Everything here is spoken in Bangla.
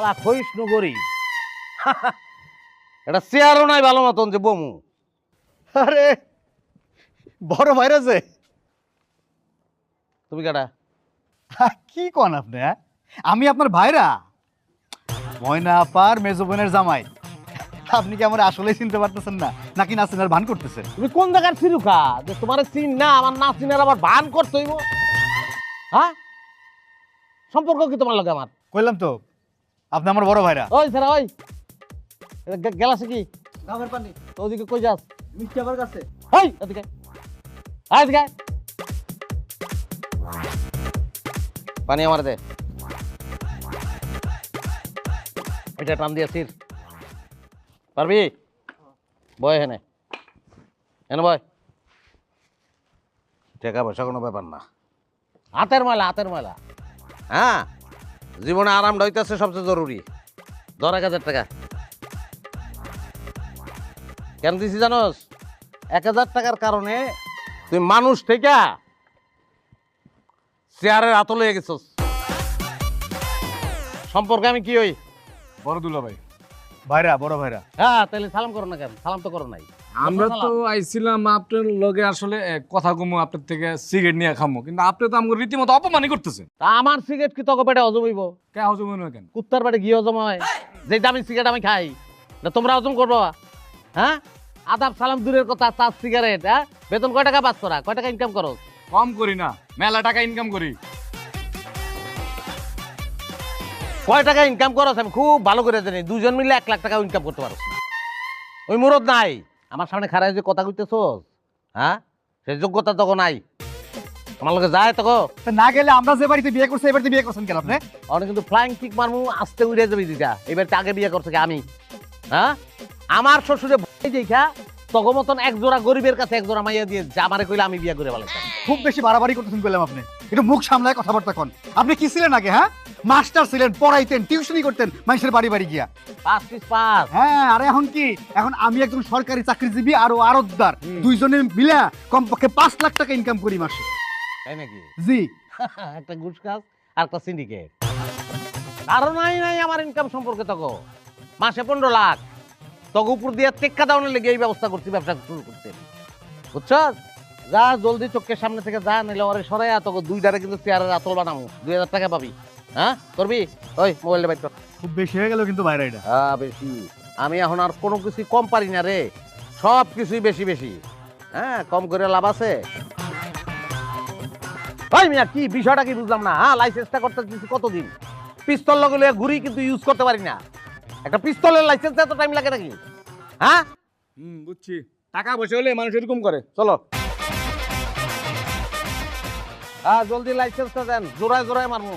শালা ক্ষয়িষ্ণু গরিব। এটা চেয়ারও নাই ভালো মতন যে বমু। আরে বড় ভাইরা যে তুমি কাটা? কি কন আপনি? হ্যাঁ, আমি আপনার ভাইরা, ময়না আপার মেজো বোনের জামাই। আপনি কি আমার আসলে চিনতে পারতেছেন না, নাকি না চিনার ভান করতেছেন? তুমি কোন জায়গার চিরুকা যে তোমার চিন না আমার না চিনার আবার ভান করতে হইব? হ্যাঁ, সম্পর্ক কি তোমার লগে আমার? কইলাম তো আপনি আমার বড় ভাইরা। ওই স্যার ওই গেলাসে কি গামের পানি তো ওদিকে কই যাস? মিষ্টি আমার কাছে। ওই এদিকে এদিকে পানি আমার দে। এটা টান দিয়েছিস পারবি? বয় হেনে এনে বয়। টাকা পয়সা কোনো ব্যাপার না, হাতের ময়লা হাতের ময়লা। হ্যাঁ, জীবনে আরামটা হইতেছে সবচেয়ে জরুরি। 10,000 টাকা কেন দিছি জানোস? 1,000 টাকার কারণে তুই মানুষ থেকে চেয়ারের আতলে হয়ে গেছস। সম্পর্কে আমি কি হই? বড় দুলা ভাই, ভাইরা, বড় ভাইরা। হ্যাঁ, তাহলে সালাম করো না কেন? সালাম তো করো নাই। আমরা তো আইছিলাম আপনার লগে আসলে কথা কমু, আপনার থেকে সিগারেট নিয়ে খামো, কিন্তু আপনি তো আমাকে রীতিমতো অপমানই করতেছেন। তা আমার সিগারেট কি তোকে পেটে হজম হইব? কে হজম হয় না কেন? কুত্তার পেটে ঘি হজম হয়? যে দামি সিগারেট আমি খাই না তোমরা হজম করবো? হ্যাঁ, আদাব সালাম দূরের কথা, চার সিগারেট। হ্যাঁ, বেতন কয় টাকা পাচ্ছ? কয় টাকা ইনকাম করো? কম করি না, মেলা টাকা ইনকাম করি। কয় টাকা ইনকাম করো আমি খুব ভালো করে জানি। দুজন মিলে 1 লাখ টাকা ইনকাম করতে পারো। ওই মুরদ নাই আমার সামনে খারাপ যে কথা কইতেছোস। হ্যাঁ, সেই যোগ্যতা তখন নাই আমার লোকে যায় তখন। তা না গেলে আমরা যে বাড়িতে বিয়ে করছি, এই বাড়িতে বিয়ে করছেন কেন আপনি? অনেক কিন্তু ফ্লাইং কিক মারমু, আস্তে উড়ে যাবি দিদা। এবার আগে বিয়ে করছে কি আমি? হ্যাঁ, আমার শ্বশুরে ভয় দেখা তখন মতন এক জোড়া গরিবের কাছে এক জোড়া মাইয়া দিয়ে আমারে কইলে আমি বিয়ে করে ভালো। খুব বেশি বাড়াবাড়ি করতেছেন কইলাম আপনি। একটু মুখ সামলায় কথাবার্তা কন। আপনি কি ছিলেন আগে? হ্যাঁ, মাস্টার ছিলেন, পড়াইতেন, টিউশনি করতেন মানুষের বাড়ি বাড়ি গিয়া। 5 হ্যাঁ, আর এখন কি? এখন আমি একজন সরকারি চাকরিজীবী আর ও আরতদার, দুইজনে মিলে কমপক্ষে 5 লাখ টাকা ইনকাম করি মাসে। তাই নাকি? জি। একটা ঘুষ কাজ আর একটা সিন্ডিকেট। ধারণাই নাই আমার ইনকাম সম্পর্কে। তখন মাসে 15 লাখ তখন উপর দিয়ে টেক্কা দাউনের লেগে এই ব্যবস্থা করছি, ব্যবসা শুরু করছি। বুঝছো? যা জলদি চোখের সামনে থেকে যা, নিলে ওরে সরাই তখন 2 ডারে কিন্তু চেয়ারের আতল বানাবো। 2,000 টাকা পাবি। হ্যাঁ, করবি? ওই মোবাইলটা বাইর কর। খুব বেশি হয়ে গেল কিন্তু ভাইরা এটা। হ্যাঁ, বেশি। আমি এখন আর কোনো কিছু কম পারি না রে, সব কিছুই বেশি বেশি। হ্যাঁ, কম করে লাভ আছে? ভাই মিয়া কি বিষয়টা কি বুঝলাম না। হ্যাঁ, লাইসেন্সটা করতে দিচ্ছি কতদিন? পিস্তল লগে ঘুরি কিন্তু ইউজ করতে পারি না। একটা পিস্তলের লাইসেন্স এত টাইম লাগে নাকি? হ্যাঁ, বুঝছি, টাকা পয়সা হলে মানুষ এরকম করে। চলো। হ্যাঁ, জলদি লাইসেন্সটা দেন, জোড়ায় জোড়ায় মারমু।